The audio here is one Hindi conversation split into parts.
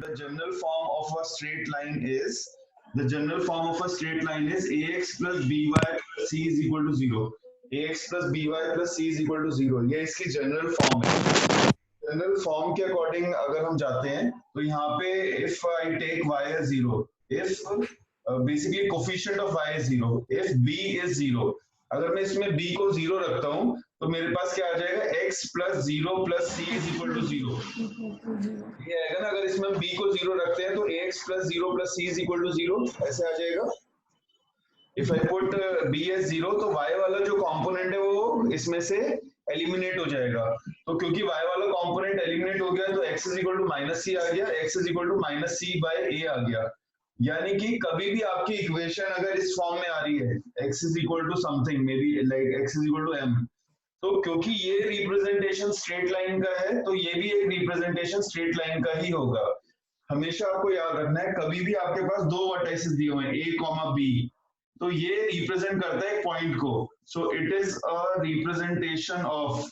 the general form of a straight line is ax plus by plus c is equal to 0. ax plus by plus c is equal to 0. ये इसकी जनरल फॉर्म है. जनरल फॉर्म के अकॉर्डिंग अगर हम जाते हैं तो यहाँ पे if I take y as 0, if basically coefficient of y is 0, if b is 0, अगर मैं इसमें b को 0 रखता हूँ तो मेरे पास क्या आ जाएगा x plus 0 plus c is equal to 0. ये आएगा ना. अगर इसमें b को 0 रखते हैं तो ax plus 0 plus c is equal to 0 ऐसे आ जाएगा. If I put b as 0 तो y वाला जो कंपोनेंट है वो इसमें से एलिमिनेट हो जाएगा. तो क्योंकि y वाला कंपोनेंट एलिमिनेट हो गया तो x is equal to minus c आ गया, x is equal to minus c by a आ गया. यानी कि कभी भी आपकी इक्वेशन अगर इस फॉर्म में आ रही है x is equal to something, maybe like x is equal to m, तो क्योंकि ये रिप्रेजेंटेशन स्ट्रेट लाइन का है तो ये भी एक रिप्रेजेंटेशन स्ट्रेट लाइन का ही होगा. हमेशा आपको याद रखना है कभी भी आपके पास दो वर्टाइसेस दिए हुए हैं a, b, तो ये रिप्रेजेंट करता है एक पॉइंट को. So it is a representation of,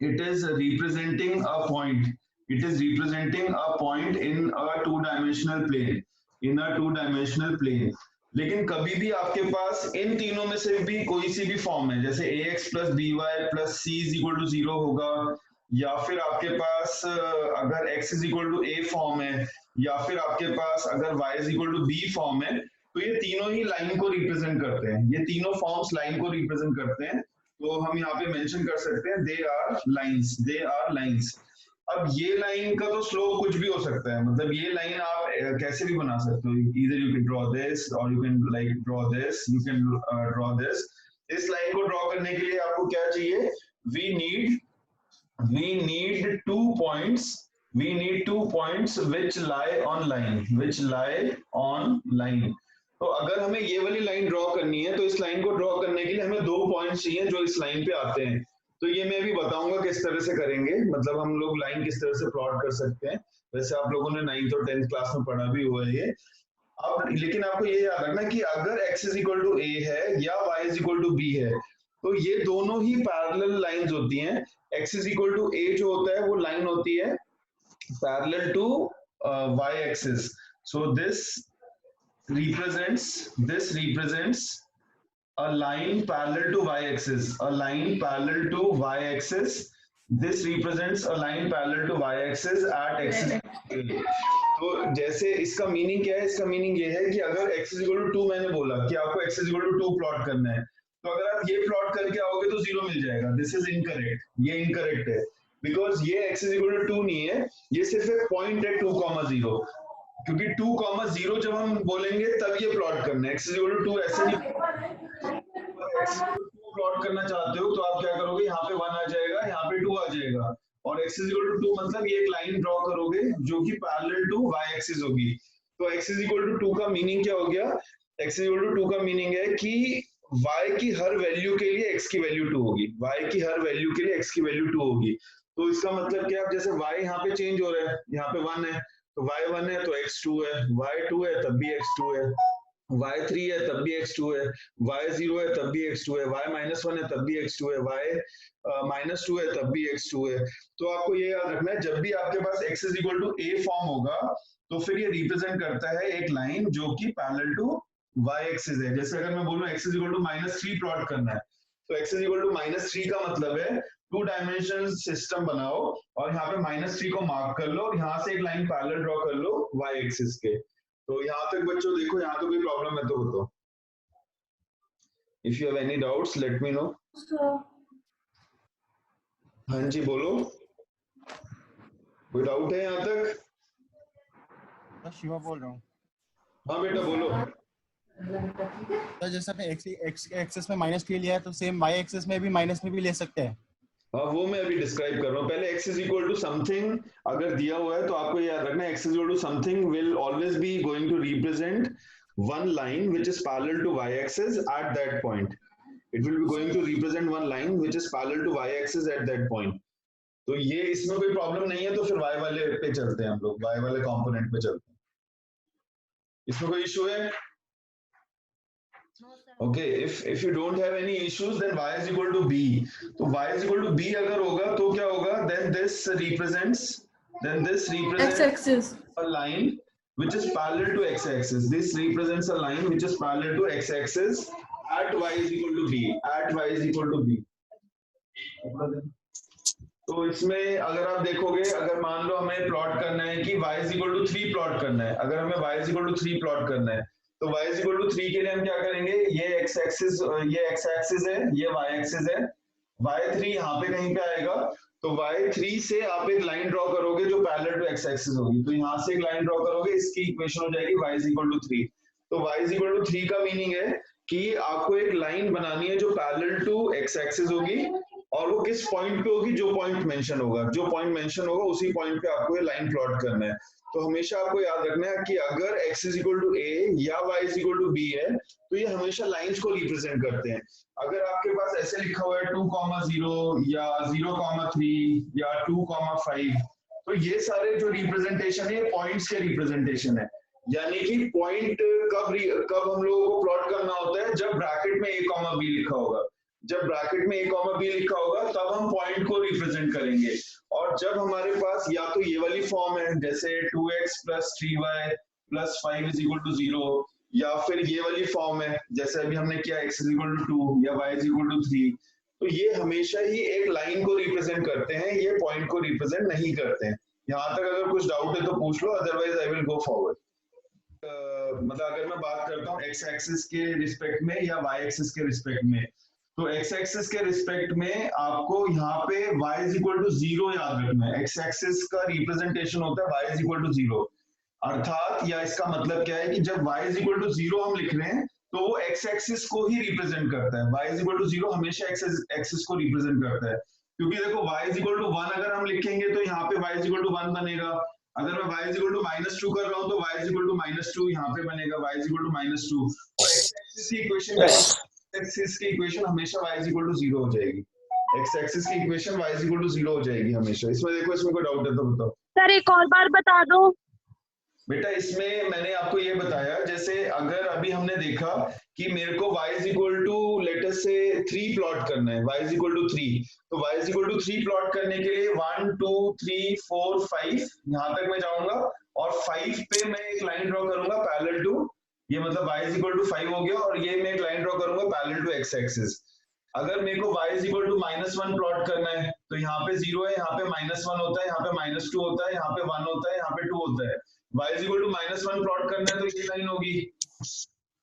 it is representing a point, it is representing a point in a two-dimensional plane, in a two-dimensional plane. लेकिन कभी भी आपके पास इन तीनों में से भी कोई सी भी फॉर्म है, जैसे ax plus by plus c is equal to 0 होगा, या फिर आपके पास अगर x is equal to a form है, या फिर आपके पास अगर y is equal to b form है, तो ये तीनों ही लाइन को रिप्रेजेंट करते हैं. ये तीनों फॉर्म्स लाइन को रिप्रेजेंट करते हैं. तो हम यहाँ पे मेंशन कर सकते हैं they are lines, they are lines. अब ये लाइन का तो स्लोप कुछ भी हो सकता है, मतलब ये लाइन आप कैसे भी बना सकते हो. इधर यू कैन ड्रॉ दिस और you can like draw this, you can draw this. इस लाइन को ड्रॉ करने के लिए आपको क्या चाहिए, we need 2 points, we need 2 points which lie on line, which lie on line. तो अगर हमें ये वाली लाइन ड्रॉ करनी है तो इस लाइन को ड्रॉ करने के लिए हमें 2 पॉइंट्स चाहिए जो इस लाइन पे आते हैं. तो ये मैं भी बताऊंगा किस तरह से करेंगे, मतलब हम लोग लाइन किस तरह से प्लॉट कर सकते हैं. वैसे आप लोगों ने 9th और 10th क्लास में पढ़ा भी हुआ है ये. अब लेकिन आपको ये याद रखना कि अगर x is equal to a है या y is equal to b है तो ये दोनों ही पैरेलल लाइंस होती हैं. x is equal to a जो होता है वो लाइन होती है parallel to y axis. So this represents a line parallel to y axis, a line parallel to y axis. This represents a line parallel to y axis at x is equal to a. तो जैसे इसका मीनिंग क्या है, इसका मीनिंग ये है कि अगर x is equal to 2 मैंने बोला कि आपको x is equal to 2 plot करना है, तो अगर आप ये प्लॉट करके आओगे तो 0 मिल जाएगा. दिस इज इनकरेक्ट, ये इनकरेक्ट है बिकॉज ये x is equal to 2 नहीं है, ये सिर्फ एक पॉइंट है 2,0, क्योंकि 2,0 जब हम बोलेंगे तब ये प्लॉट करना है. x is equal to 2 ऐसे नहीं. प्लॉट करना चाहते हो तो आप क्या करोगे, यहाँ पे 1 आ जाएगा, यहाँ पे 2 आ जाएगा, और x is equal to 2 मतलब ये एक लाइन ड्रॉ करोगे जो कि पैरेलल टू y एक्सिस होगी. तो x is equal to 2 का मीनिंग क्या हो गया, x is equal to 2 का मीनिंग है कि y की हर वैल्यू के लिए x की वैल्यू 2 होगी, y की हर वैल्यू के लिए x की वैल्यू 2 होगी. तो इसका मतलब क्या, जैसे y यहाँ पे चेंज हो रहा है, यहाँ पे 1 है तो y 1 है तो x 2 है, y 2 है तब भी x 2 है, y 3 है तब भी x 2 है, y 0 है तब भी x 2 है, y minus 1 है तब भी x 2 है, y minus 2 है तब भी x 2 है. तो आपको ये याद रखना है जब भी आपके पास x is equal to a form होगा तो फिर ये रिप्रेजेंट करता है एक लाइन जो कि पैरेलल टू y एक्सिस है. जैसे अगर मैं बोलूं x is equal to -3 plot करना है तो x is equal to -3 का मतलब है 2 डायमेंशनल सिस्टम बनाओ और यहाँ पे -3 को मार्क कर लो और यहाँ से एक लाइन पैरेलल ड्रॉ कर लो y एक्सिस के. तो यहाँ तक बच्चों देखो, यहाँ तो कोई प्रॉब्लम है तो बताओ. If you have any doubts let me know. हाँ जी बोलो, कोई डाउट है यहाँ तक? शिवा बोल रहा हूँ. हाँ बेटा बोलो. तो जैसे आपने x एक्सिस में -3 लिया है तो सेम y एक्सिस में भी माइनस में भी ले सकते हैं. हाँ वो मैं अभी डिस्क्राइब कर रहा हूँ. पहले x is equal to something अगर दिया हुआ है तो आपको याद रखना है x is equal to something will always be going to represent one line which is parallel to y axis at that point. It will be going to represent one line which is parallel to y axis at that point. तो ये इसमें कोई प्रॉब्लम नहीं है. तो फिर y वाले पे चलते हैं हम लोग, y वाले कंपोनेंट पे चलते हैं. इसमें कोई इशू है? Okay, if you don't have any issues, then y is equal to b. तो y is equal to b अगर होगा तो क्या होगा? Then this represents x-axis. a line which is parallel to x-axis. This represents a line which is parallel to x-axis at y is equal to b. At y is equal to b. तो इसमें अगर आप देखोगे, अगर मान लो हमें प्लॉट करना है कि y is equal to 3 plot करना है, अगर हमें y is equal to 3 plot करना है, तो y is equal to 3 के लिए हम क्या करेंगे, ये x एक्सिस है, ये y एक्सिस है, y3 यहाँ पे कहीं पे आएगा, तो y3 से आप एक लाइन ड्रॉ करोगे जो पैरेलल टू x एक्सिस होगी, तो यहाँ से एक लाइन ड्रॉ करोगे, इसकी इक्वेशन हो जाएगी y is equal to 3. तो y is equal to 3 का मीनिंग है कि आपको एक लाइन बनानी है जो पैरेलल टू x एक्सिस होगी, और वो किस पॉइंट पे होगी, जो पॉइंट मेंशन होगा, जो पॉइंट मेंशन होगा उसी पॉइंट पे आपको ये लाइन प्लॉट करना है. तो हमेशा आपको याद रखना है कि अगर x is equal to a या y is equal to b है, तो ये हमेशा लाइंस को रिप्रेजेंट करते हैं. अगर आपके पास ऐसे लिखा हुआ है 2,0 या 0,3 या 2,5, तो ये सारे जो रिप्रेजेंटेशन है, ये पॉइंट्स के रिप्रेजेंटेशन है. यानी कि पॉइंट कब हम लोगों को प्लॉट करना होता है, जब ब्रैकेट में a, b लिखा होगा. जब ब्रैकेट में a, b लिखा होगा तब हम पॉइंट को रिप्रेजेंट करेंगे. और जब हमारे पास या तो ये वाली फॉर्म है, जैसे 2x plus 3y plus 5 is equal to 0, या फिर ये वाली फॉर्म है, जैसे अभी हमने किया x is equal to 2 या y is equal to 3, तो ये हमेशा ही एक लाइन को रिप्रेजेंट करते हैं, ये पॉइंट को रिप्रेजेंट नहीं करते हैं. यहाँ तक अगर कुछ डाउट है तो पूछ लो, otherwise I will go forward. मतलब अगर मैं बात करता हूँ x एक्सिस के रिस्पेक्ट में या y एक्सिस के रिस्पेक्ट में, तो x एक्सिस के रिस्पेक्ट में आपको यहाँ पे y is equal to 0 याद रखना है. x एक्सिस का रिप्रेजेंटेशन होता है y is equal to 0, अर्थात या इसका मतलब क्या है कि जब y is equal to 0 हम लिख रहे हैं तो वो x एक्सिस को ही रिप्रेजेंट करता है. y is equal to 0 हमेशा x एक्सिस को रिप्रेजेंट करता है, क्योंकि देखो y is equal to 1 अगर हम लिखेंगे तो यहाँ पे y is equal to 1 बनेगा. अगर मैं y is equal to -2 कर रहा हूँ तो y is equal to -2 यहाँ पे बनेगा, y is equal to -2. तो x एक्सिस की इक्वेशन एक्सिस की इक्वेशन हमेशा y is equal to 0 हो जाएगी. x एक्सिस की equation y is equal to 0 हो जाएगी हमेशा. इसमें देखो, इसमें कोई डाउट है तो बताओ. सर एक और बार बता दो. बेटा इसमें मैंने आपको ये बताया, जैसे अगर अभी हमने देखा कि मेरे को y is equal to let us से 3 प्लॉट करना है, y is equal to 3, तो y is equal to 3 plot करने के लिए 1 2 3 4 5 यहाँ तक मैं जाऊंगा, और 5 पे मैं एक लाइन ड्रॉ करूंगा पैरेलल टू, ये मतलब y is equal to 5 हो गया, और ये मैं एक लाइन ड्रॉ करूंगा पैरेलल टू x एक्सिस. अगर मेरे को y is equal to -1 plot करना है, तो यहाँ पे 0 है, यहाँ पे -1 होता है, यहाँ पे -2 होता है, यहाँ पे 1 होता है, यहाँ पे 2 होता है. y is equal to -1 plot करना है तो ये लाइन होगी.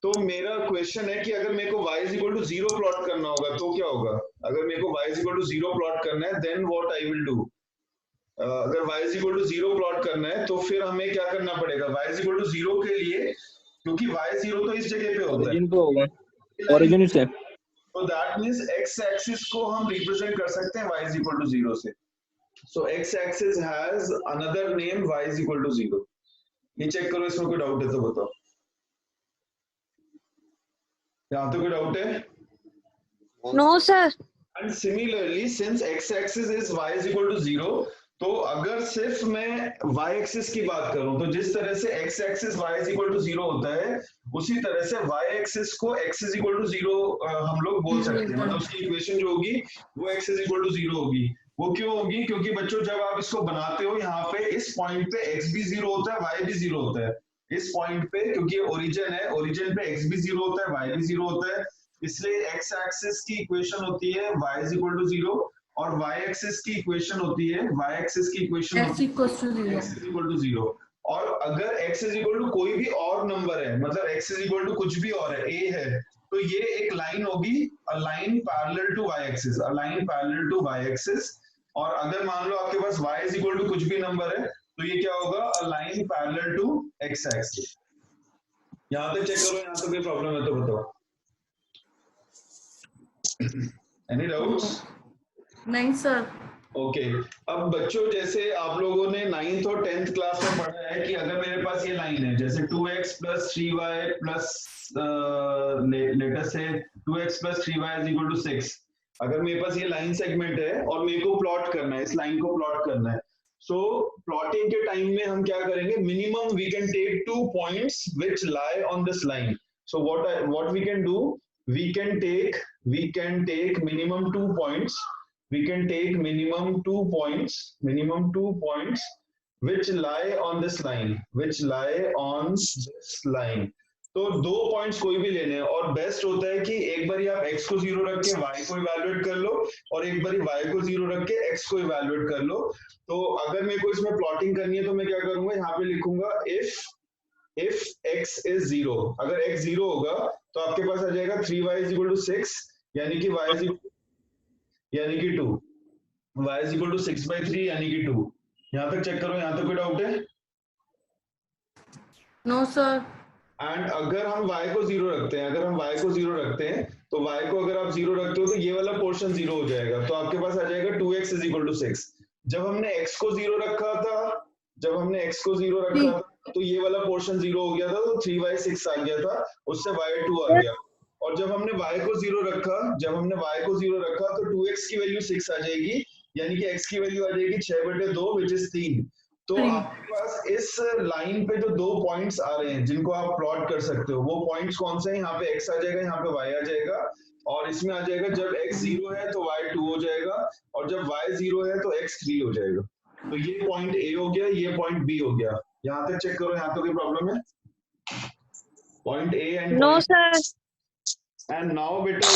तो मेरा क्वेश्चन है कि अगर मेरे को y is equal to 0 plot करना होगा तो क्या होगा. अगर मेरे को y is equal to 0 plot करना है, then what I will do. अगर y is equal to 0 plot करना है तो फिर हमें क्या करना पड़ेगा. y is equal to 0 के लिए, क्योंकि y0 तो इस जगह पे होता है, ओरिजिन से, तो दैट मींस x एक्सिस को हम रिप्रेजेंट कर सकते हैं y is equal to 0 से. सो x axis has another name y is equal to 0. ये चेक करो, इसमें कोई डाउट है तो बताओ. यहाँ तो कोई डाउट है? No sir. And similarly since x axis is y is equal to 0, तो अगर सिर्फ मैं y एक्सिस की बात करूं, तो जिस तरह से x axis y is equal to 0 होता है, उसी तरह से y एक्सिस को x is equal to 0 हम लोग बोल सकते हैं. मतलब उसकी इक्वेशन जो होगी वो x is equal to 0 होगी. वो क्यों होगी, क्योंकि बच्चों जब आप इसको बनाते हो, यहाँ पे इस पॉइंट पे x भी 0 होता है, y भी 0 होता है. इस पॉइंट पे, क्योंकि ये ओरिजिन है, ओरिजिन पे x भी 0 होता है, y भी 0 होता है, इसलिए x एक्सिस की इक्वेशन होती है y is equal to 0, और y एक्सिस की इक्वेशन होती है, y एक्सिस की equation x equals to 0. x is equal to 0. और अगर x is equal to कोई भी और नंबर है, मतलब x is equal to कुछ भी और है, a है, तो ये एक लाइन होगी, a line parallel to y axis, a line parallel to y axis. और अगर मान लो आपके पास y is equal to कुछ भी नंबर है, तो ये क्या होगा, a line parallel to x axis. यहाँ तक चेक करो, यहाँ तक कोई प्रॉब्लम है तो बताओ. Any doubts? नहीं सर. ओके अब बच्चों, जैसे आप लोगों ने 9th और 10th क्लास में पढ़ा है कि अगर मेरे पास ये लाइन है, जैसे 2x plus 3y plus let us से 2x plus 3y is equal to 6. अगर मेरे पास ये लाइन सेगमेंट है और मेरे को प्लॉट करना है, इस लाइन को प्लॉट करना है, सो प्लॉटिंग के टाइम में हम क्या करेंगे, minimum we can take 2 points which lie on this line. So what we can do, we can take minimum 2 points, we can take minimum 2 points which lie on this line, which lie on this line. तो दो पॉइंट्स कोई भी लेने हैं और बेस्ट होता है कि एक बार आप x को 0 रख के y को इवैल्यूएट कर लो और एक बार y को 0 रख के x को इवैल्यूएट कर लो। तो अगर मेरे को इसमें प्लॉटिंग करनी है तो मैं क्या करूंगा, यहाँ पे लिखूंगा if x is 0, अगर x 0 होगा तो आपके पास आ जाएगा 3y is equal to 6, यानी कि y is यानी कि 2, y is equal to 6/3 यानी कि 2। यहाँ तक चेक करो, यहाँ तक कोई डाउट है? No sir. एंड अगर हम y को 0 रखते हैं, अगर हम y को 0 रखते हैं तो y को अगर आप 0 रखते हो तो ये वाला पोर्शन 0 हो जाएगा, तो आपके पास आ जाएगा 2x is equal to 6। जब हमने x को 0 रखा था, जब हमने x को 0 रखा था तो ये वाला पोर्शन 0 हो गया था, तो 3y 6 आ गया था, उससे y 2 आ गया। और जब हमने y को 0 रखा, जब हमने y को 0 रखा तो 2x की वैल्यू 6 आ जाएगी, यानी कि x की वैल्यू आ जाएगी 6/2 विच इज 3। तो आपके पास इस लाइन पे जो दो पॉइंट्स आ रहे हैं जिनको आप प्लॉट कर सकते हो, वो पॉइंट्स कौन से हैं? यहाँ पे x आ जाएगा, यहाँ पे y आ जाएगा, और इसमें आ जाएगा जब x 0 है तो y 2 हो जाएगा, और जब y 0 है तो x 3 हो जाएगा। तो ये पॉइंट A हो गया, ये पॉइंट B हो गया। यहाँ तक चेक करो, यहाँ तो कोई प्रॉब्लम है? Point A and no sir. And now बेटा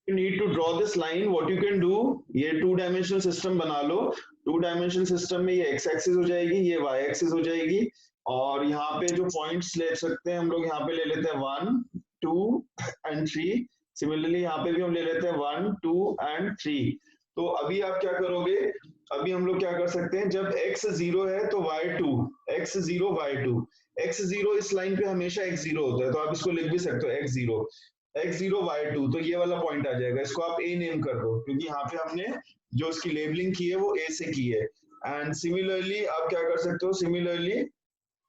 you need to draw this line, what you can do, ये 2 डायमेंशनल सिस्टम बना लो। 2 डायमेंशनल सिस्टम में ये x एक्सिस हो जाएगी, ये y एक्सिस हो जाएगी, और यहाँ पे जो पॉइंट्स ले सकते हैं हम लोग, यहाँ पे ले लेते हैं 1 2 एंड 3। सिमिलरली यहाँ पे भी हम ले लेते हैं 1 2 एंड 3। तो अभी आप क्या करोगे, अभी हम लोग क्या कर सकते हैं, जब x 0 है तो y 2, x 0 y 2, x 0 इस लाइन पे हमेशा x 0 होता है, तो आप इसको लिख भी सकते हो x 0 y2, तो ये वाला पॉइंट आ जाएगा, इसको आप a नेम कर दो क्योंकि यहाँ पे हमने जो इसकी लेबलिंग की है वो a से की है। एंड सिमिलरली आप क्या कर सकते हो, सिमिलरली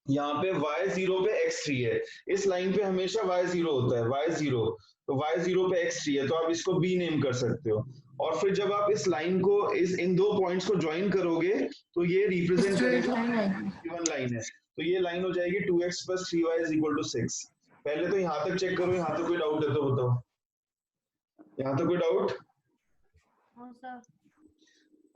यहाँ पे y0 पे x3 है, इस लाइन पे हमेशा y0 होता है, y0, तो y0 पे x3 है, तो आप इसको b नेम कर सकते हो। और फिर जब आप इस लाइन को इन दो पॉइंट्स को ज्वाइन करोगे तो ये रिप्रेजेंट करेगा गिवन लाइन है, तो ये लाइन हो जाएगी 2x + 3y = 6। पहले तो यहाँ तक चेक करो, यहाँ तो कोई डाउट है तो बताओ, यहाँ तो कोई डाउट?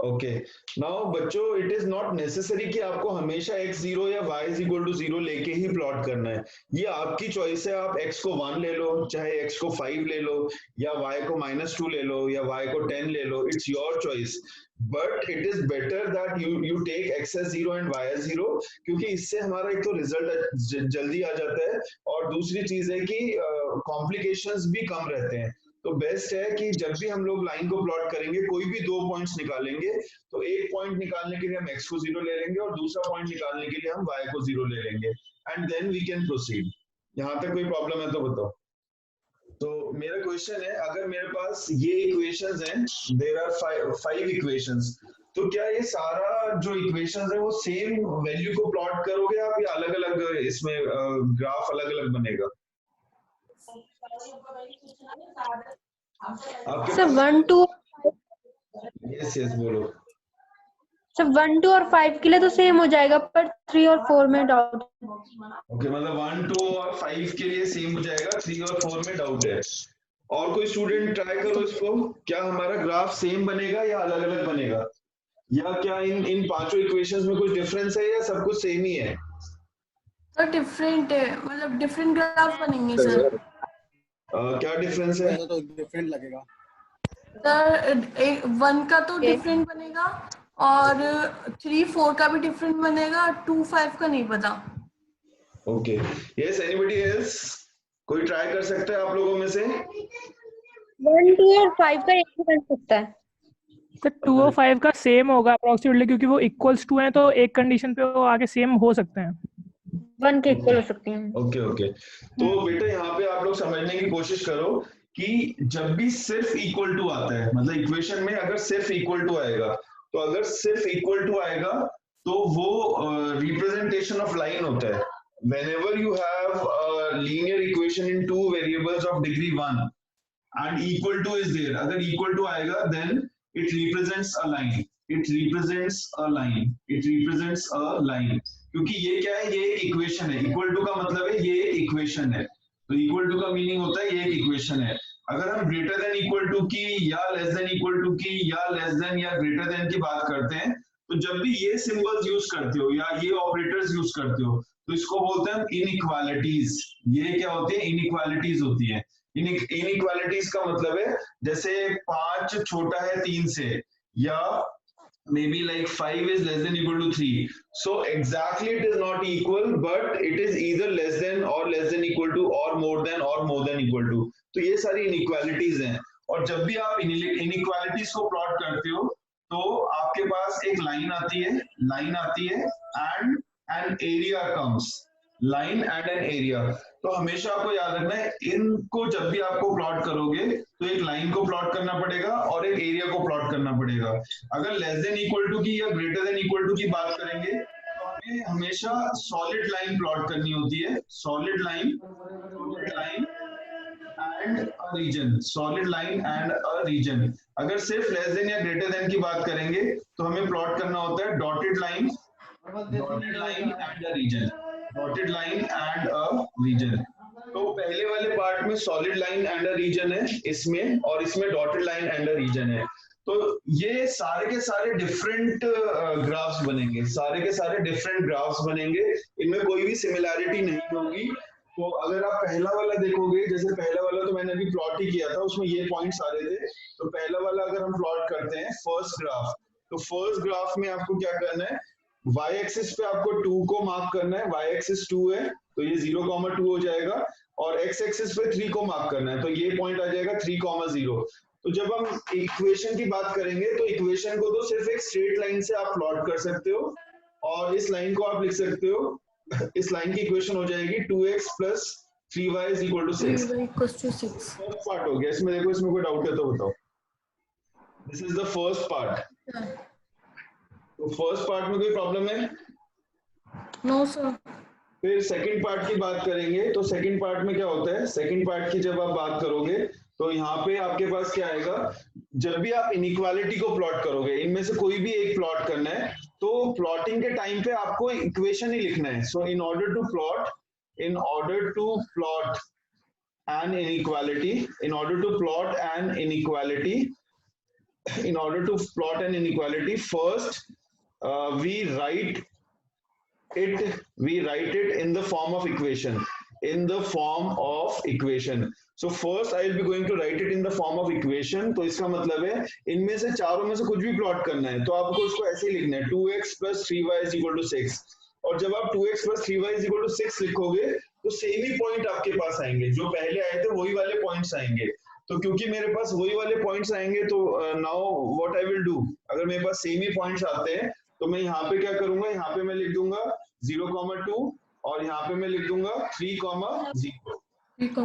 ओके, नाउ बच्चों इट इज नॉट नेसेसरी कि आपको हमेशा x0 या y = 0 लेके ही प्लॉट करना है, ये आपकी चॉइस है। आप x को 1 ले लो, चाहे x को 5 ले लो, या y को -2 ले लो, या y को 10 ले लो, it's your choice. But it is better that you take x as 0 and y as 0, क्योंकि इससे हमारा एक तो रिजल्ट जल्दी आ जाता है, और दूसरी चीज है कि कॉम्प्लिकेशंस भी कम रहते हैं। तो बेस्ट है कि जब भी हम लोग लाइन को प्लॉट करेंगे, कोई भी दो पॉइंट्स निकालेंगे, तो एक पॉइंट निकालने के लिए हम x को 0 ले लेंगे और दूसरा पॉइंट निकालने के लिए हम y को 0 ले लेंगे, and then we can proceed. यहाँ तक कोई प्रॉब्लम है तो बताओ। तो मेरा क्वेश्चन है, अगर मेरे पास ये इक्वेशंस हैं, देयर आर 5 इक्वेशंस, तो क्या ये सारा जो इक्वेशंस है वो सेम वैल्यू को प्लॉट करोगे आप, या अलग अलग इसमें ग्राफ अलग अलग बनेगा? सर 1 2 यस बोलो। सर 1 2 और 5 के लिए तो सेम हो जाएगा, पर 3 और 4 में डाउट। ओके, मतलब 1 2 और 5 के लिए सेम हो जाएगा, 3 और 4 में डाउट है। और कोई स्टूडेंट ट्राई करो इसको, क्या हमारा ग्राफ सेम बनेगा या अलग अलग बनेगा, या क्या इन पांचों इक्वेशंस में कुछ डिफरेंस है या सब कुछ सेम ही है? सर डिफरेंट है, मतलब डिफरेंट ग्राफ बनेंगे सर। क्या डिफरेंस है? तो डिफरेंट लगेगा सर, 1 का तो डिफरेंट बनेगा, और 3 4 का भी डिफरेंट बनेगा, 2 5 का नहीं पता। Okay, yes anybody else? कोई ट्राई कर सकता है आप लोगों में से? 1 2 और 5 का एक ही बन सकता है। तो 2 और 5 का सेम होगा अप्रोक्सीमेटली, क्योंकि वो इक्वल्स टू हैं, तो एक कंडीशन पे वो आगे सेम हो सकते हैं, 1 के इक्वल हो सकते हैं। ओके, तो बेटा यहाँ पे आप लोग समझने की कोशिश करो कि जब भी सिर्फ इक्वल टू आता है, मतलब इक्वेशन में अगर सिर्फ इक्वल टू आएगा, तो अगर सिर्फ इक्वल टू आएगा तो वो रिप्रेजेंटेशन ऑफ लाइन होता है। whenever you have a linear equation in two variables of degree 1 and equal to is there, अगर equal to आएगा then it represents a line, it represents a line, it represents a line, क्योंकि ये क्या है, ये एक इक्वेशन है। इक्वल टू का मतलब है ये एक इक्वेशन है, तो इक्वल टू का मीनिंग होता है ये एक इक्वेशन है। अगर हम ग्रेटर देन इक्वल टू की, या लेस देन इक्वल टू की, या लेस देन या ग्रेटर देन की बात करते हैं, तो जब भी ये सिंबल्स यूज करते हो या ये ऑपरेटर्स यूज करते हो तो इसको बोलते हैं इनइक्वालिटीज। ये क्या होती है? इनइक्वालिटीज होती है। इनइक्वालिटीज का मतलब है जैसे 5 छोटा है 3 से, या maybe like 5 is less than equal to 3. So exactly it is not equal, but it is either less than or less than equal to or more than equal to. तो ये सारी inequalities हैं। और जब भी आप inequalities को प्लॉट करते हो तो आपके पास एक लाइन आती है and an area comes, line and an area. तो हमेशा आपको याद रखना है, इनको जब भी आपको प्लॉट करोगे तो एक लाइन को प्लॉट करना पड़ेगा और एक एरिया को प्लॉट करना पड़ेगा। अगर लेस देन इक्वल टू की या ग्रेटर देन इक्वल टू की बात करेंगे तो हमें हमेशा सॉलिड लाइन प्लॉट करनी होती है। Solid line and a region, solid line and a region. अगर सिर्फ लेस देन या ग्रेटर देन की बात करेंगे तो हमें प्लॉट करना होता है dotted line and a region, dotted line and a region. तो पहले वाले पार्ट में solid line and a region है इसमें, और इसमें dotted line and a region है। तो ये सारे के सारे डिफरेंट ग्राफ्स बनेंगे, सारे के सारे डिफरेंट ग्राफ्स बनेंगे, इनमें कोई भी सिमिलैरिटी नहीं होगी। तो अगर आप पहला वाला देखोगे, जैसे पहला वाला तो मैंने अभी प्लॉट ही किया था, उसमें ये पॉइंट्स आ रहे थे। तो पहला वाला अगर हम प्लॉट करते हैं फर्स्ट ग्राफ, तो फर्स्ट ग्राफ में आपको क्या करना है, y एक्सिस पे आपको 2 को मार्क करना है, y एक्सिस 2 है तो ये 0,2 हो जाएगा, और x एक्सिस पे 3 को मार्क करना है तो ये पॉइंट आ जाएगा 3,0। तो जब हम इक्वेशन की बात करेंगे तो इक्वेशन को तो सिर्फ एक स्ट्रेट लाइन से आप प्लॉट कर सकते हो, और इस लाइन को आप लिख सकते हो, इस लाइन की इक्वेशन हो जाएगी 2x + 3y = 6। फर्स्ट पार्ट हो गया। इसमें देखो, इसमें कोई डाउट है तो बताओ। This is the first part. तो फर्स्ट पार्ट में कोई प्रॉब्लम है? No sir. फिर सेकंड पार्ट की बात करेंगे तो सेकंड पार्ट में क्या होता है, सेकंड पार्ट की जब आप बात करोगे तो यहाँ पे आपके पास क्या आएगा, जब भी आप इनइक्वालिटी को प्लॉट करोगे, इनमें से कोई भी एक प्लॉट करना है, तो प्लॉटिंग के टाइम पे आपको इक्वेशन ही लिखना है। So in order to plot an inequality, first we write it in the form of equation, so first I will be going to write it in the form of equation। तो इसका मतलब है इनमें से चारों में से कुछ भी प्लॉट करना है तो आपको इसको ऐसे ही लिखना है, 2x + 3y = 6। और जब आप 2x + 3y = 6 लिखोगे तो सेम ही पॉइंट आपके पास आएंगे, जो पहले आए थे वही वाले पॉइंट्स आएंगे। तो क्योंकि मेरे पास वही वाले पॉइंट्स आएंगे तो now what I will do, अगर मेरे पास सेम ही पॉइंट्स आते हैं तो मैं यहाँ पे क्या करूंगा, यहाँ पे मैं लिख दूंगा 0,2 और यहाँ पे मैं लिख दूंगा 3,0। इस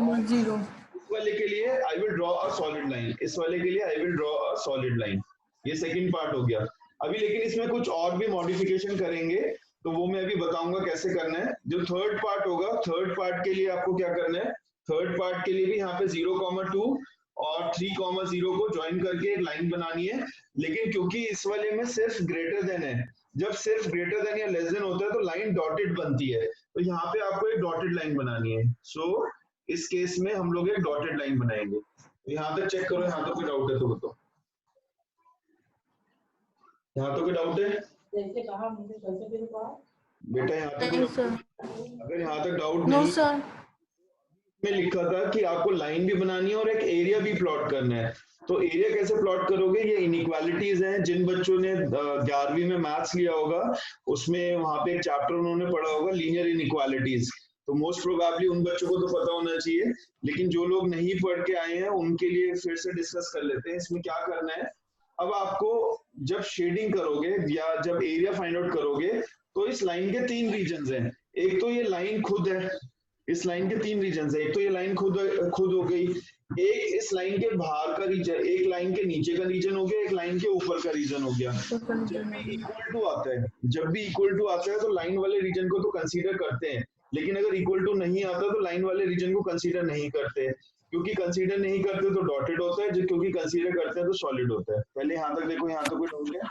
वाले के लिए I will draw a solid line, इस वाले के लिए I will draw a solid line. ये सेकंड पार्ट हो गया। अभी लेकिन इसमें कुछ और भी मॉडिफिकेशन करेंगे तो वो मैं अभी बताऊंगा कैसे करना है। जो थर्ड पार्ट होगा, थर्ड पार्ट के लिए आपको क्या करना है, थर्ड पार्ट के लिए भी यहाँ पे 0,2 और 3,0 को ज्वाइन करके एक लाइन बनानी है। लेकिन क्योंकि इस वाले में सिर्फ ग्रेटर देन है, जब सिर्फ ग्रेटर देन या लेस देन होता है तो लाइन डॉटेड बनती है, तो यहाँ पे आपको एक डॉटेड लाइन बनानी है। सो इस केस में हम लोग एक डॉटेड लाइन बनाएंगे। यहाँ तक चेक करो, यहाँ तो कोई डाउट है तो बताओ। यहाँ तो कोई डाउट है बेटा? यहाँ तक अगर यहाँ तक डाउट नहीं सर, में लिखा था कि आपको लाइन भी बनानी है और एक एरिया भी प्लॉट करना है। तो एरिया कैसे प्लॉट करोगे, ये इनइक्वालिटीज हैं। जिन बच्चों ने 11वीं में मैथ्स लिया होगा उसमें वहां पे एक चैप्टर उन्होंने पढ़ा होगा लीनियर इनइक्वालिटीज, तो मोस्ट प्रोबेबली उन बच्चों को तो पता होना चाहिए, लेकिन जो लोग नहीं पढ़ के आए हैं उनके लिए फिर से डिस्कस कर लेते हैं। इसमें क्या करना है, अब आपको जब शेडिंग करोगे या जब एरिया फाइंड आउट करोगे तो इस लाइन के 3 रीजन हैं। एक तो ये लाइन खुद है, इस लाइन के 3 रीजन है। एक तो ये लाइन खुद हो गई, एक इस लाइन के बाहर का रीजन, एक लाइन के नीचे का रीजन हो गया, एक लाइन के ऊपर का रीजन हो गया। जब भी इक्वल टू आता है तो लाइन वाले रीजन को तो कंसीडर करते हैं, लेकिन अगर इक्वल टू नहीं आता तो लाइन वाले रीजन को कंसीडर नहीं करते। क्योंकि कंसीडर नहीं करते तो डॉटेड होता है, जो क्योंकि कंसीडर करते हैं तो सॉलिड होता है। पहले यहाँ तक देखो, यहाँ तो कोई डाउट है?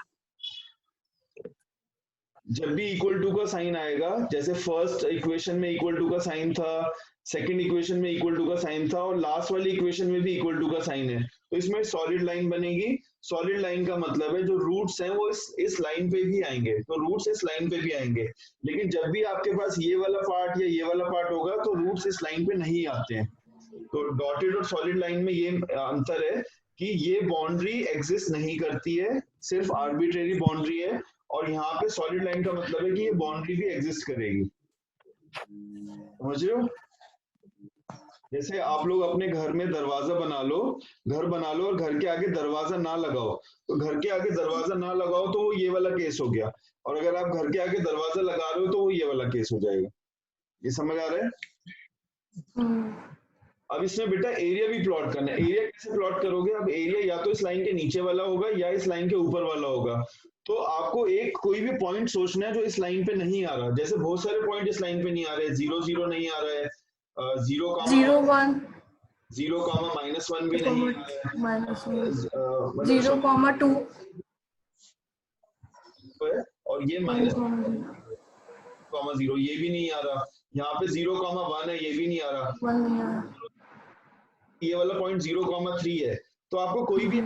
जब भी इक्वल टू का साइन आएगा, जैसे फर्स्ट इक्वेशन में इक्वल टू का साइन था, सेकंड इक्वेशन में इक्वल टू का साइन था और लास्ट वाली इक्वेशन में भी इक्वल टू का साइन है, तो इसमें सॉलिड लाइन बनेगी। सॉलिड लाइन का मतलब है जो रूट्स हैं वो इस लाइन पे भी आएंगे, तो रूट्स इस लाइन पे भी आएंगे। लेकिन जब भी आपके पास ये वाला पार्ट या ये वाला पार्ट होगा तो रूट्स इस लाइन पे नहीं आते हैं। तो डॉटेड और सॉलिड लाइन में ये अंतर है कि ये बाउंड्री एग्जिस्ट नहीं करती है, सिर्फ आर्बिट्रेरी बाउंड्री है, और यहाँ पे सॉलिड लाइन का मतलब है कि ये बाउंड्री भी एग्जिस्ट करेगी। समझ रहे हो? जैसे आप लोग अपने घर में दरवाजा बना लो, घर बना लो और घर के आगे दरवाजा ना लगाओ, तो घर के आगे दरवाजा ना लगाओ तो वो ये वाला केस हो गया, और अगर आप घर के आगे दरवाजा लगा रहे हो तो वो ये वाला केस हो जाएगा। ये समझ आ रहा है? अब इसमें बेटा एरिया भी प्लॉट करना है। एरिया कैसे प्लॉट करोगे? अब एरिया या तो इस लाइन के नीचे वाला होगा या इस लाइन के ऊपर वाला होगा। तो आपको एक कोई भी पॉइंट सोचना है जो इस लाइन पे नहीं आ रहा। जैसे बहुत सारे पॉइंट इस लाइन पे नहीं आ रहे, 0 0 नहीं आ रहा है, 0 1 0 -1 भी नहीं आ रहा है, 0,2 और ये -0 ये भी नहीं आ रहा। यहाँ पे 0,1 है, ये भी नहीं आ रहा। ये वाला पॉइंट 0,3 है। तो आपको कोई भी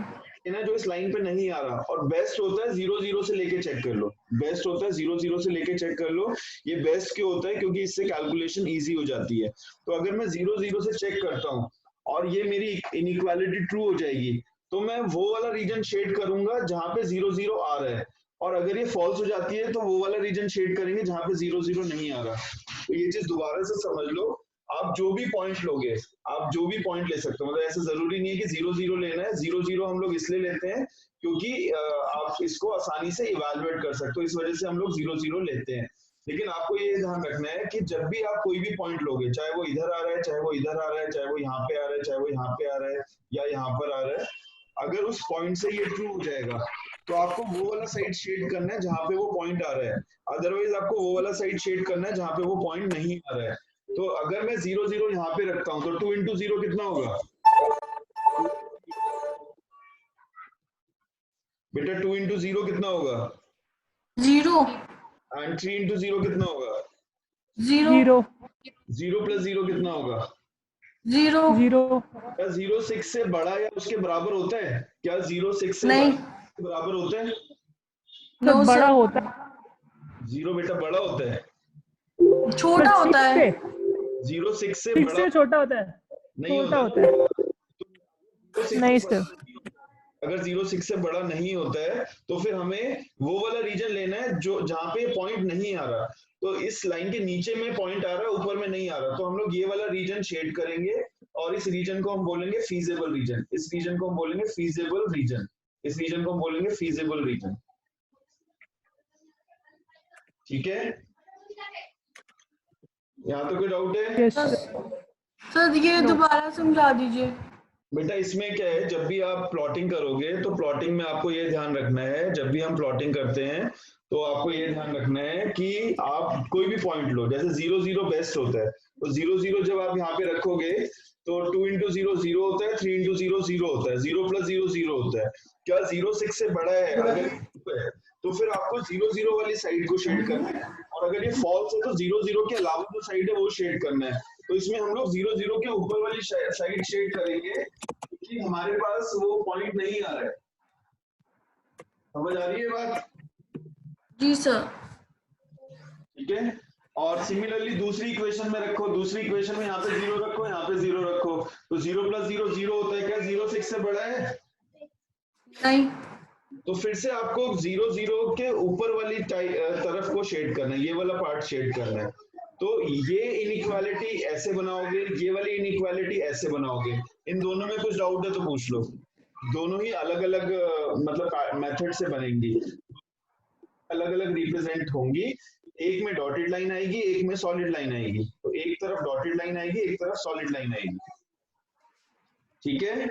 ना जो इस लाइन पे नहीं आ रहा, और बेस्ट होता है 0 0 से लेके चेक कर लो। बेस्ट होता है 0 0 से लेके चेक कर लो। ये बेस्ट क्यों होता है? क्योंकि इससे कैलकुलेशन इजी हो जाती है। तो अगर मैं 0 0 से चेक करता हूँ और ये मेरी इनइक्वालिटी ट्रू हो जाएगी, तो मैं वो वाला रीजन शेड करूंगा जहां पे 0 0 आ रहा है, और अगर ये फॉल्स हो जाती है तो वो वाला रीजन शेड करेंगे जहां पे 0 0 नहीं आ रहा। तो ये चीज दोबारा से समझ लो। आप जो भी पॉइंट लोगे, आप जो भी पॉइंट ले सकते हो, मतलब ऐसा जरूरी नहीं है कि 0 0 लेना है। 0 0 हम लोग इसलिए लेते हैं क्योंकि आप इसको आसानी से इवैल्यूएट कर सकते हो, इस वजह से हम लोग 0 0 लेते हैं। लेकिन आपको ये ध्यान रखना है कि जब भी आप कोई भी पॉइंट लोगे, चाहे वो इधर आ रहा है, चाहे वो इधर आ रहा है, चाहे वो यहाँ पे आ रहा है, चाहे वो यहाँ पे आ रहा है, या यहाँ पर आ रहा है, अगर उस पॉइंट से ये ट्रू हो जाएगा तो आपको वो वाला साइड शेड करना है जहां पे वो पॉइंट आ रहा है। अदरवाइज आपको वो वाला साइड शेड करना है जहां पे वो पॉइंट नहीं आ रहा है। तो अगर मैं 0 0 यहाँ पे रखता हूँ तो 2 into 0 कितना होगा बेटा? 2 into 0 कितना होगा? 0 एंड 3 into 0 कितना होगा? 0 0 plus 0 कितना होगा? 0 क्या 0 6 से बड़ा या उसके बराबर होता है? क्या 0 6 से नहीं बराबर होता है? तो बड़ा होता है। 0 बेटा बड़ा होता है, छोटा होता है। 0 6 से 6 बड़ा से छोटा होता है, नहीं छोटा होता है। नहीं सर, अगर 0 6 से बड़ा नहीं होता है तो फिर हमें वो वाला रीजन लेना है जो जहां पे पॉइंट नहीं आ रहा। तो इस लाइन के नीचे में पॉइंट आ रहा है, ऊपर में नहीं आ रहा, तो हम लोग ये वाला रीजन शेड करेंगे और इस रीजन को हम बोलेंगे फीजेबल रीजन। इस रीजन को हम बोलेंगे फीजेबल रीजन। इस रीजन को हम बोलेंगे फीजेबल रीजन। ठीक है? यहाँ तो कोई डाउट है? यस सर ये दोबारा समझा दीजिए। बेटा इसमें क्या है, जब भी आप प्लॉटिंग करोगे तो प्लॉटिंग में आपको ये ध्यान रखना है, जब भी हम प्लॉटिंग करते हैं तो आपको ये ध्यान रखना है कि आप कोई भी पॉइंट लो, जैसे 0 0 बेस्ट होता है, तो 0 0 जब आप यहाँ पे रखोगे तो 2 into 0 0 होता है, 3 into 0 0 होता है, 0 plus 0 0 होता है। क्या 0 6 से बड़ा है? अगर तो फिर आपको 0 0 वाली साइड को शेड करना है, और अगर ये फॉल्स है तो 0 0 के अलावा जो साइड है वो शेड करना है। तो इसमें हम लोग 0 0 के ऊपर वाली साइड शेड करेंगे क्योंकि हमारे पास वो पॉइंट नहीं आ रहा है। समझ आ रही है बात? जी सर। ठीक है। और सिमिलरली दूसरी इक्वेशन में रखो, दूसरी इक्वेशन में यहाँ पे 0 रखो, यहाँ पे 0 रखो, तो 0 plus 0 0 होता है। क्या 0 6 से बड़ा है? नहीं। तो फिर से आपको 0 0 के ऊपर वाली तरफ को शेड करना है, ये वाला पार्ट शेड करना है। तो ये इनइक्वालिटी ऐसे बनाओगे, ये वाली इनइक्वालिटी ऐसे बनाओगे। इन दोनों में कुछ डाउट है तो पूछ लो। दोनों ही अलग अलग मतलब मेथड से बनेंगी, अलग अलग रिप्रेजेंट होंगी। एक में डॉटेड लाइन आएगी, एक में सॉलिड लाइन आएगी। तो एक तरफ डॉटेड लाइन आएगी, एक तरफ सॉलिड लाइन आएगी। ठीक है?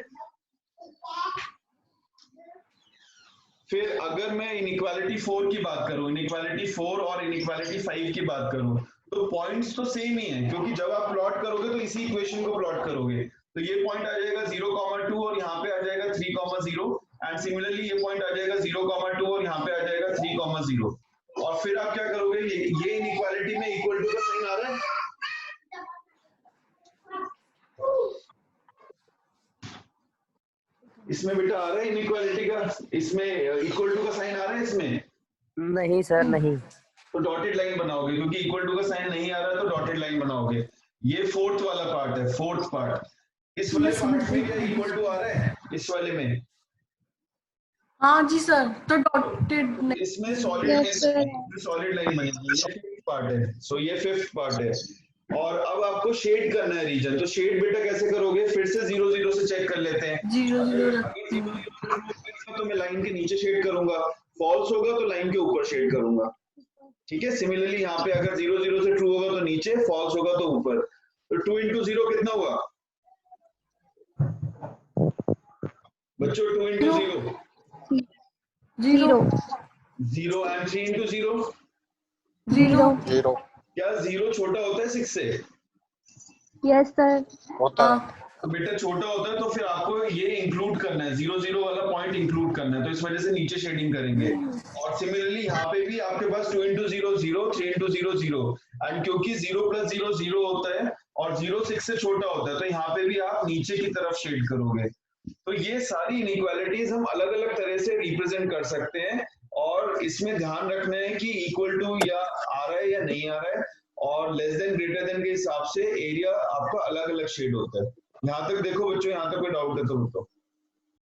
फिर अगर मैं इनइक्वालिटी 4 की बात करूं, इनइक्वालिटी 4 और इनइक्वालिटी 5 की बात करूं, तो पॉइंट्स तो सेम ही है, क्योंकि जब आप प्लॉट करोगे तो इसी इक्वेशन को प्लॉट करोगे। तो ये पॉइंट आ जाएगा 0,2 और यहाँ पे आ जाएगा 3,0, एंड सिमिलरली ये पॉइंट आ जाएगा 0,2 और यहाँ पे आ जाएगा 3,0। और फिर आप क्या करोगे, ये इनइक्वालिटी में इक्वल टू का साइन आ रहा है, इसमें बेटा आ रहा है इनइक्वालिटी का, इसमें इक्वल टू का साइन आ रहा है इसमें? नहीं सर नहीं। तो डॉटेड लाइन बनाओगे, क्योंकि इक्वल टू का साइन नहीं आ रहा है तो डॉटेड लाइन बनाओगे। ये फोर्थ वाला पार्ट है, फोर्थ पार्ट। इस वाले पार्ट में क्या इक्वल टू आ रहा है इस वाले में? हाँ जी सर, तो डॉटेड इसमें सॉलिड लाइन बनेगी। ये फिफ्थ पार्ट है, सो ये फिफ्थ पार्ट है। और अब आपको शेड करना है रीजन, तो शेड बेटा कैसे करोगे? फिर से 0 0 से चेक कर लेते हैं। 0 0 तो मैं लाइन के नीचे शेड करूंगा, फॉल्स होगा तो लाइन के ऊपर शेड करूंगा। ठीक है, सिमिलरली यहाँ पे अगर 0 0 से ट्रू होगा तो नीचे, फॉल्स होगा तो ऊपर। तो 2 into 0 कितना हुआ बच्चों? 2 into 0 0 0 and 3 into 0 0 क्या 0 छोटा होता है 6 से? यस सर होता है। तो बेटा छोटा होता है तो फिर आपको ये इंक्लूड करना है, 0 0 वाला पॉइंट इंक्लूड करना है, तो इस वजह से नीचे शेडिंग करेंगे। और सिमिलरली यहाँ पे भी आपके पास 2 into 0 0, 3 into 0 0, एंड क्योंकि 0 plus 0 0 होता है और 0 6 से छोटा होता है, तो यहाँ पे भी आप नीचे की तरफ शेड करोगे। तो ये सारी इनइक्वालिटीज हम अलग अलग तरह से रिप्रेजेंट कर सकते हैं, और इसमें ध्यान रखना है कि इक्वल टू या आ रहा है या नहीं आ रहा है, और लेस देन ग्रेटर देन के हिसाब से एरिया आपका अलग अलग शेड होता है। यहाँ तक देखो बच्चों, यहाँ तक कोई डाउट है तो बताओ।